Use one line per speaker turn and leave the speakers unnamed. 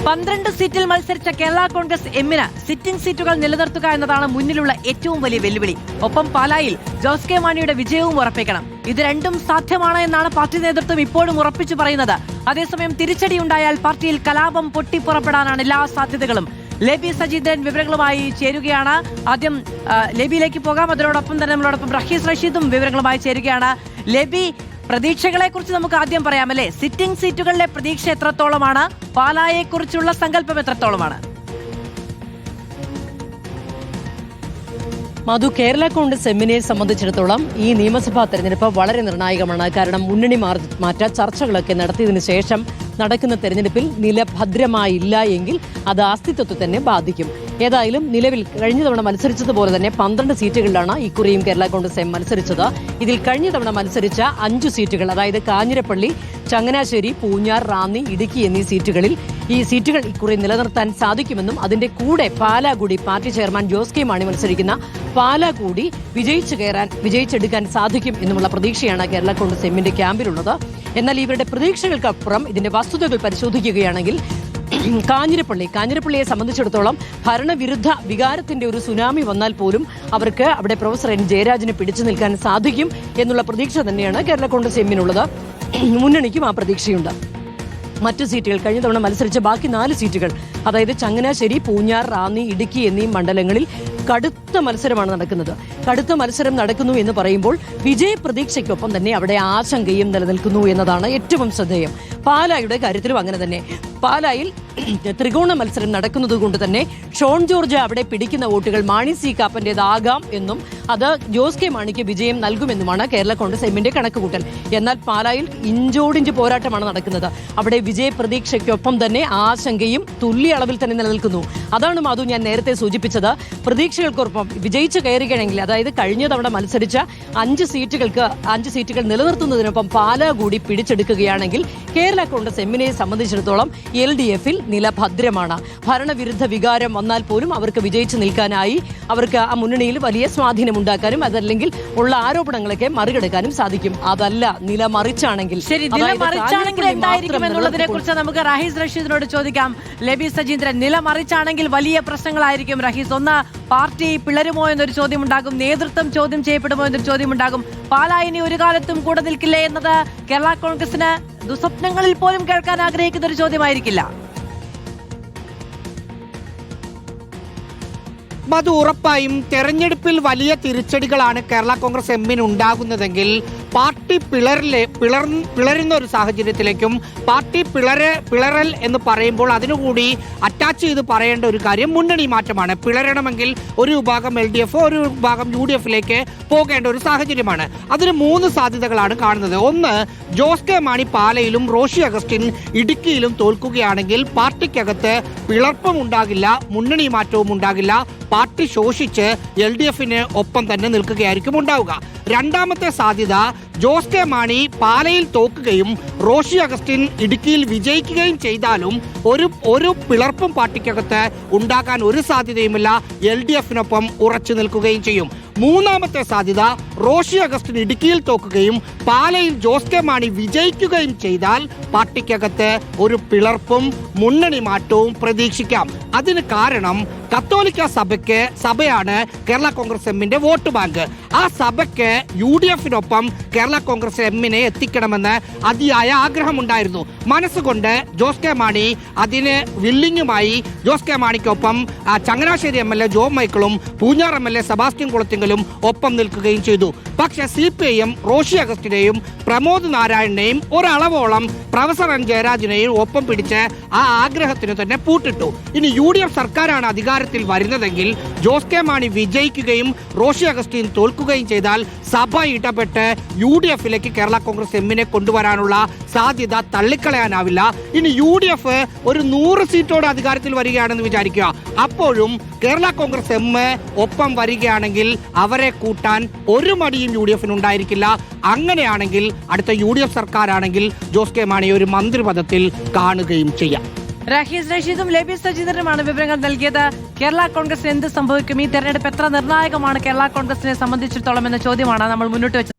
12 സീറ്റിൽ മത്സരിച്ച കേരള കോൺഗ്രസ് എമ്മിന് സിറ്റിംഗ് സീറ്റുകൾ നിലനിർത്തുക എന്നതാണ് മുന്നിലുള്ള ഏറ്റവും വലിയ വെല്ലുവിളി. ഒപ്പം പാലായിൽ ജോസ് കെ മാണിയുടെ വിജയവും ഉറപ്പിക്കണം. ഇത് രണ്ടും സാധ്യമാണ് എന്നാണ് പാർട്ടി നേതൃത്വം ഇപ്പോഴും ഉറപ്പിച്ചു പറയുന്നത്. അതേസമയം തിരിച്ചടിയുണ്ടായാൽ പാർട്ടിയിൽ കലാപം പൊട്ടിപ്പുറപ്പെടാനാണ് എല്ലാ സാധ്യതകളും. ലേബി സജീന്ദ്രൻ വിവരങ്ങളുമായി ചേരുകയാണ്. ആദ്യം ലേബിയിലേക്ക് പോകാം. അതിനോടൊപ്പം തന്നെ നമ്മളോടൊപ്പം റഹീസ് റഷീദും വിവരങ്ങളുമായി ചേരുകയാണ്. ലേബി, പ്രതീക്ഷകളെ കുറിച്ച് നമുക്ക് ആദ്യം പറയാമല്ലേ? സിറ്റിംഗ് സീറ്റുകളിലെ പ്രതീക്ഷ എത്രത്തോളമാണ്? പാലായെ കുറിച്ചുള്ള സങ്കല്പം എത്രത്തോളമാണ്?
മധു, കേരള കോൺഗ്രസ് എമ്മിനെ സംബന്ധിച്ചിടത്തോളം ഈ നിയമസഭാ തെരഞ്ഞെടുപ്പ് വളരെ നിർണായകമാണ്. കാരണം മുന്നണി മാറ്റ ചർച്ചകളൊക്കെ നടത്തിയതിനു ശേഷം നടക്കുന്ന തെരഞ്ഞെടുപ്പിൽ നില ഭദ്രമായില്ല എങ്കിൽ അത് അസ്തിത്വത്തെ തന്നെ ബാധിക്കും. ഏതായാലും നിലവിൽ കഴിഞ്ഞ തവണ മത്സരിച്ചതുപോലെ തന്നെ 12 സീറ്റുകളിലാണ് ഇക്കുറിയും കേരള കോൺഗ്രസ് എം മത്സരിച്ചത്. ഇതിൽ കഴിഞ്ഞ തവണ മത്സരിച്ച 5 സീറ്റുകൾ, അതായത് കാഞ്ഞിരപ്പള്ളി, ചങ്ങനാശ്ശേരി, പൂഞ്ഞാർ, റാന്നി, ഇടുക്കി എന്നീ സീറ്റുകളിൽ ഈ സീറ്റുകൾ ഇക്കുറി നിലനിർത്താൻ സാധിക്കുമെന്നും അതിന്റെ കൂടെ പാലാ കൂടി പാർട്ടി ചെയർമാൻ ജോസ് കെ മാണി മത്സരിക്കുന്ന പാലാ കൂടി വിജയിച്ചെടുക്കാൻ സാധിക്കും എന്നുമുള്ള പ്രതീക്ഷയാണ് കേരള കോൺഗ്രസ് എമ്മിന്റെ ക്യാമ്പിലുള്ളത്. എന്നാൽ ഇവരുടെ പ്രതീക്ഷകൾക്കപ്പുറം ഇതിന്റെ വസ്തുതകൾ പരിശോധിക്കുകയാണെങ്കിൽ കാഞ്ഞിരപ്പള്ളിയെ സംബന്ധിച്ചിടത്തോളം ഭരണവിരുദ്ധ വികാരത്തിന്റെ ഒരു സുനാമി വന്നാൽ പോലും അവർക്ക് അവിടെ പ്രൊഫസർ എൻ ജയരാജനെ പിടിച്ചു നിൽക്കാൻ സാധിക്കും എന്നുള്ള പ്രതീക്ഷ തന്നെയാണ് കേരള കോൺഗ്രസ് എമ്മിനുള്ളത്. മുന്നണിക്കും ആ പ്രതീക്ഷയുണ്ട്. മറ്റു സീറ്റുകൾ, കഴിഞ്ഞ തവണ മത്സരിച്ച ബാക്കി 4 സീറ്റുകൾ, അതായത് ചങ്ങനാശ്ശേരി, പൂഞ്ഞാർ, റാന്നി, ഇടുക്കി എന്നീ മണ്ഡലങ്ങളിൽ കടുത്ത മത്സരമാണ് നടക്കുന്നത്. കടുത്ത മത്സരം നടക്കുന്നു എന്ന് പറയുമ്പോൾ വിജയപ്രതീക്ഷയ്ക്കൊപ്പം തന്നെ അവിടെ ആശങ്കയും നിലനിൽക്കുന്നു എന്നതാണ് ഏറ്റവും ശ്രദ്ധേയം. പാലായുടെ കാര്യത്തിലും അങ്ങനെ തന്നെ. പാലായിൽ ത്രികോണ മത്സരം നടക്കുന്നത് കൊണ്ട് തന്നെ ഷോൺ ജോർജ് അവിടെ പിടിക്കുന്ന വോട്ടുകൾ മാണി സി കാപ്പന്റേതാകാം എന്നും അത് ജോസ് കെ മാണിക്ക് വിജയം നൽകുമെന്നുമാണ് കേരള കോൺഗ്രസ് എമ്മിന്റെ കണക്കുകൂട്ടൽ. എന്നാൽ പാലായിൽ ഇഞ്ചോടിഞ്ച് പോരാട്ടമാണ് നടക്കുന്നത്. അവിടെ വിജയപ്രതീക്ഷയ്ക്കൊപ്പം തന്നെ ആശങ്കയും തുല്യ അളവിൽ തന്നെ നിലനിൽക്കുന്നു. അതാണ് മാധു ഞാൻ നേരത്തെ സൂചിപ്പിച്ചത്. പ്രതീക്ഷകൾക്കൊപ്പം വിജയിച്ചു കയറുകയാണെങ്കിൽ, അതായത് കഴിഞ്ഞ തവണ മത്സരിച്ച 5 സീറ്റുകൾ നിലനിർത്തുന്നതിനൊപ്പം പാലാ കൂടി പിടിച്ചെടുക്കുകയാണെങ്കിൽ കേരള കോൺഗ്രസ് എമ്മിനെ സംബന്ധിച്ചിടത്തോളം LDF-ൽ നില ഭദ്രമാണ്. ഭരണവിരുദ്ധ വികാരം വന്നാൽ പോലും അവർക്ക് വിജയിച്ചു നിൽക്കാനായി അവർക്ക് ആ മുന്നണിയിൽ വലിയ സ്വാധീനം ഉണ്ടാക്കാനും അതല്ലെങ്കിൽ ഉള്ള ആരോപണങ്ങളൊക്കെ മറികടക്കാനും സാധിക്കും. അതല്ല നില മറിച്ചാണെങ്കിൽ
എന്തായിരിക്കും എന്നുള്ളതിനെ കുറിച്ച് നമുക്ക് റഹീസ് റഷീദിനോട് ചോദിക്കാം. ലേബി സജീന്ദ്രൻ, നില മറിച്ചാണെങ്കിൽ വലിയ പ്രശ്നങ്ങളായിരിക്കും. റഹീസ്, ഒന്ന്, പാർട്ടി പിളരുമോ എന്നൊരു ചോദ്യം ഉണ്ടാകും, നേതൃത്വം ചോദ്യം ചെയ്യപ്പെടുമോ എന്നൊരു ചോദ്യം ഉണ്ടാകും. പാലാ ഇനി ഒരു കാലത്തും കൂടെ നിൽക്കില്ലേ എന്നത് കേരള കോൺഗ്രസിന് ദുസ്വപ്നങ്ങളിൽ പോലും കേൾക്കാൻ ആഗ്രഹിക്കുന്ന ഒരു ചോദ്യമായിരിക്കില്ല.
അത് ഉറപ്പായും തെരഞ്ഞെടുപ്പിൽ വലിയ തിരിച്ചടികളാണ് കേരള കോൺഗ്രസ് എമ്മിന് ഉണ്ടാകുന്നതെങ്കിൽ പാർട്ടി പിളരുന്ന ഒരു സാഹചര്യത്തിലേക്കും, പാർട്ടി പിളരൽ എന്ന് പറയുമ്പോൾ അതിനുകൂടി അറ്റാച്ച് ചെയ്ത് പറയേണ്ട ഒരു കാര്യം മുന്നണി മാറ്റമാണ്. പിളരണമെങ്കിൽ ഒരു വിഭാഗം LDF, ഒരു വിഭാഗം UDF-ലേക്ക് പോകേണ്ട ഒരു സാഹചര്യമാണ്. അതിന് 3 സാധ്യതകളാണ് കാണുന്നത്. ഒന്ന്, ജോസ് കെ മാണി പാലയിലും റോഷി അഗസ്റ്റിൻ ഇടുക്കിയിലും തോൽക്കുകയാണെങ്കിൽ പാർട്ടിക്കകത്ത് പിളർപ്പും ഉണ്ടാകില്ല, മുന്നണി മാറ്റവും ഉണ്ടാകില്ല. പാർട്ടി ശോഷിച്ച് LDF-ന് ഒപ്പം തന്നെ നിൽക്കുകയായിരിക്കും ഉണ്ടാവുക. രണ്ടാമത്തെ സാധ്യത, ജോസ് കെ മാണി പാലയിൽ തോക്കുകയും റോഷി അഗസ്റ്റിൻ ഇടുക്കിയിൽ വിജയിക്കുകയും ചെയ്താലും ഒരു പിളർപ്പും പാർട്ടിക്കകത്ത് ഉണ്ടാകാൻ ഒരു സാധ്യതയുമില്ല. LDF-നൊപ്പം ഉറച്ചു നിൽക്കുകയും ചെയ്യും. മൂന്നാമത്തെ സാധ്യത, റോഷി അഗസ്റ്റിൻ ഇടുക്കിയിൽ തോക്കുകയും പാലയിൽ ജോസ് കെ മാണി വിജയിക്കുകയും ചെയ്താൽ പാർട്ടിക്കകത്ത് ഒരു പിളർപ്പും മുന്നണി മാറ്റവും പ്രതീക്ഷിക്കാം. അതിന് കാരണം കത്തോലിക്ക സഭയാണ് കേരള കോൺഗ്രസ് എമ്മിന്റെ വോട്ട് ബാങ്ക്. ആ സഭയ്ക്ക് UDF-നൊപ്പം കേരള കോൺഗ്രസ് എമ്മിനെ എത്തിക്കണമെന്ന് അതിയായ ആഗ്രഹമുണ്ടായിരുന്നു. മനസ്സുകൊണ്ട് ജോസ് കെ മാണി അതിന് വില്ലിങ്ങുമായി ജോസ് കെ മാണിക്കൊപ്പം ചങ്ങനാശ്ശേരി MLA ജോൺ മൈക്കിളും പൂഞ്ഞാർ MLA സെബാസ്റ്റ്യൻ കുളത്തിങ്കലും ഒപ്പം നിൽക്കുകയും ചെയ്തു. പക്ഷെ CPIM റോഷി അഗസ്റ്റിനെയും പ്രമോദ് നാരായണനെയും ഒരളവോളം പ്രൊഫസർ എൻ ജയരാജനെയും ഒപ്പം പിടിച്ച് ആ ആഗ്രഹത്തിന് തന്നെ പൂട്ടിട്ടു. ഇനി UDF സർക്കാരാണ് അധികാരത്തിൽ വരുന്നതെങ്കിൽ ജോസ് കെ മാണി വിജയിക്കുകയും റോഷി അഗസ്റ്റിൻ തോൽക്കുകയും ചെയ്താൽ സഭ ഇടപെട്ട് UDF-ലേക്ക് കേരള കോൺഗ്രസ് എമ്മിനെ കൊണ്ടുവരാനുള്ള സാധ്യത തള്ളിക്കളയാനാവില്ല. ഇനി UDF ഒരു 100 സീറ്റോടെ അധികാരത്തിൽ വരികയാണെന്ന് വിചാരിക്കുക. അപ്പോഴും കേരള കോൺഗ്രസ് എം ഒപ്പം വരികയാണെങ്കിൽ അവരെ കൂട്ടാൻ ഒരു മടിയും UDF-ന് ഉണ്ടായിരിക്കില്ല. അങ്ങനെയാണെങ്കിൽ അടുത്ത UDF സർക്കാരാണെങ്കിൽ ജോസ് കെ മാണി ഒരു മന്ത്രിപദത്തിൽ കാണുകയും ചെയ്യാം.
റഹീസ് റഷീദും ലേബി സജീന്ദ്രനുമാണ് വിവരങ്ങൾ നൽകിയത്. കേരള കോൺഗ്രസിന് എന്ത് സംഭവിക്കും? ഈ തെരഞ്ഞെടുപ്പ് എത്ര നിർണായകമാണ് കേരള കോൺഗ്രസിനെ സംബന്ധിച്ചിടത്തോളം എന്ന ചോദ്യമാണ് നമ്മൾ മുന്നോട്ട് വെച്ചത്.